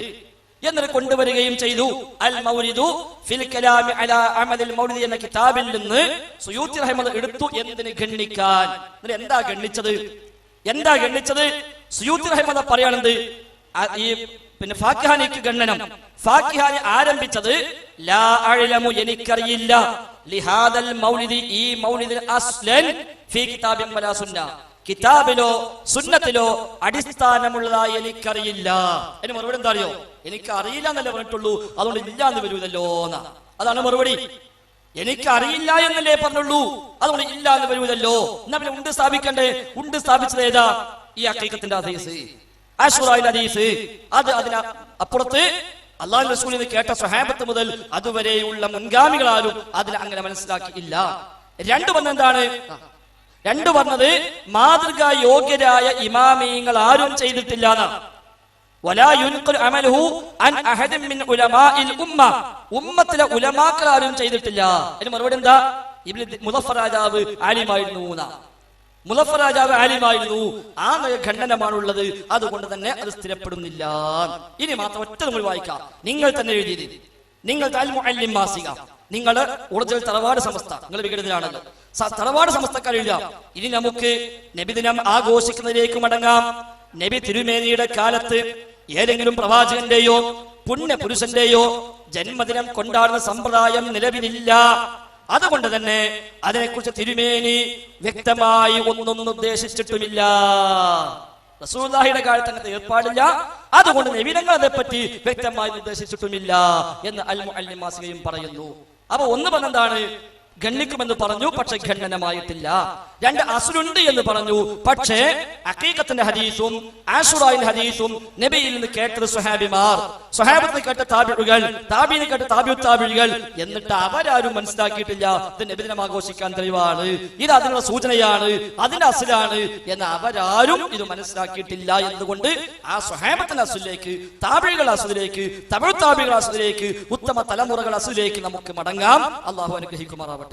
[SPEAKER 2] എന്നിട്ട് കൊണ്ടുവരികയും ചെയ്തു. അൽ മൗലിദു ഫിൽ കലാമി അലാ അഹ്മദിൽ മൗലിദ് എന്ന കിതാബിൽ നിന്ന് സുയൂത്തി റഹിമഹുല്ലാഹ് എടുത്തു എന്തിന് ഗണ്ണിക്കാൻ. എന്താ ഗണ്ണിച്ചത്? സുയൂത്തി റഹിമഹുല്ലാഹ് പറയാണെന്ത്, ഈ പിന്നെ ഫാക്കിഹാനിക്ക് ഗണ്ണനം. ഫാക്കിഹാനി ആരംഭിച്ചത് ലാ അഅലമു, എനിക്കറിയില്ല, ലിഹാദൽ മൗലിദി, ഈ മൗലിദിന് അസ്ലൻ ഫീ കിതാബിൻ വലാ സുന്ന, കിതാബിലോ സുന്നത്തിലോ അടിസ്ഥാനമുള്ളതായി എനിക്കറിയില്ല. അതിന് മറുപടി എന്താ അറിയോ? എനിക്ക് അറിയില്ല എന്നല്ലേ പറഞ്ഞിട്ടുള്ളൂ, അതുകൊണ്ട് ഇല്ല എന്ന് വരൂതല്ലോ എന്നാ. അതാണ് മറുപടി. എനിക്ക് അറിയില്ല എന്നല്ലേ പറഞ്ഞുള്ളൂ, അതുകൊണ്ട് ഇല്ല എന്ന് വരൂതല്ലോ. എന്നാ പിന്നെ ഉണ്ട് സ്ഥാപിക്കണ്ടേ? ഉണ്ട് സ്ഥാപിച്ചത് ഏതാ? ഈ അഖീഖത്തിന്റെ ഹദീസ്, ആശുറായിലെ ഹദീസ്. അതിന് അപ്പുറത്ത് അല്ലാഹു റസൂലിനെ കേട്ട സ്വഹാബത്ത് മുതൽ അതുവരെയുള്ള മുൻഗാമികളാരും അതിൽ അങ്ങനെ മനസ്സിലാക്കിയില്ല. രണ്ടു പറഞ്ഞത് മാതൃകാ യോഗ്യരായ ഇമാമീങ്ങൾ ആരും ചെയ്തിട്ടില്ല. ഉമ്മത്തിലെ ഉലമാക്കൾ ആരും ചെയ്തിട്ടില്ല. അതിന് മറുപടി എന്താ? മുദഫർ രാജാവ് ആലിമായിരുന്നു. മുദഫർ രാജാവ് ആലിമായിരുന്നു. ആ ഖണ്ഡനമാണുള്ളത്. അതുകൊണ്ട് തന്നെ അത് സ്ഥിരപ്പെടുന്നില്ല. ഇനി മാത്രം ഒറ്റ നമ്മൾ വായിക്കാം. നിങ്ങൾ തന്നെ എഴുതിയത്, നിങ്ങൾ അൽ-മുഅല്ലിം മാസിക, നിങ്ങളുടെ ഒറിജിനൽ തറവാട് സമസ്ത, നിങ്ങൾ വികടത്തിലാണല്ലോ, തറവാട് സമസ്തക്കാർ എഴുതാം. ഇനി നമുക്ക് നബിദിനം ആഘോഷിക്കുന്നതിലേക്ക് മടങ്ങാം. നബി തിരുമേനിയുടെ കാലത്ത് ഏതെങ്കിലും പ്രവാചകന്റെയോ പുണ്യപുരുഷന്റെയോ ജന്മദിനം കൊണ്ടാടുന്ന സമ്പ്രദായം നിലവിലില്ല. അതുകൊണ്ട് തന്നെ അതിനെക്കുറിച്ച് തിരുമേനി വ്യക്തമായി ഒന്നും നിർദ്ദേശിച്ചിട്ടുമില്ല. റസൂലുള്ളാഹിയുടെ കാലത്ത് അങ്ങനത്തെ ഏർപ്പാടില്ല. അതുകൊണ്ട് നബിതങ്ങൾ അതേപ്പറ്റി വ്യക്തമായി നിർദ്ദേശിച്ചിട്ടുമില്ല എന്ന് അൽ-മുഅല്ലിം മാസികയും പറയുന്നു. അപ്പൊ ഒന്ന് പറഞ്ഞെന്താണ്? ഗണ്ണിക്കുമെന്ന് പറഞ്ഞു, പക്ഷെ ഖണ്ഡനമായിട്ടില്ല. രണ്ട്, അസ്ലുണ്ട് എന്ന് പറഞ്ഞു, പക്ഷേ അഖീഖത്തിന്റെ ഹദീസും ആശുറായിന്റെ ഹദീസും നബിയിൽ നിന്ന് കേട്ടത് സ്വഹാബിമാർ, സ്വഹാബത്തിൽ കേട്ട താബിഉകൾ, താബീനെ കേട്ട താബിഉ താബിഉകൾ, എന്നിട്ട് അവരാരും മനസ്സിലാക്കിയിട്ടില്ല ഇത് നബിദിനം ആഘോഷിക്കാൻ തെളിവാണ്, ഇത് അതിനുള്ള സൂചനയാണ്, അതിന്റെ അസ്ലാണ് എന്ന് അവരാരും ഇത് മനസ്സിലാക്കിയിട്ടില്ല. എന്തുകൊണ്ട്? ആ സ്വഹാബത്തിന്റെ അസ്ലിലേക്ക്, താബിഉകളുടെ അസ്ലിലേക്ക്, തബിഉ താബിഉകളുടെ അസ്ലിലേക്ക്, ഉത്തമ തലമുറകളുടെ അസ്ലിലേക്ക് നമുക്ക് മടങ്ങാം. അല്ലാഹു അനുഗ്രഹിക്കുമാറാവട്ടെ.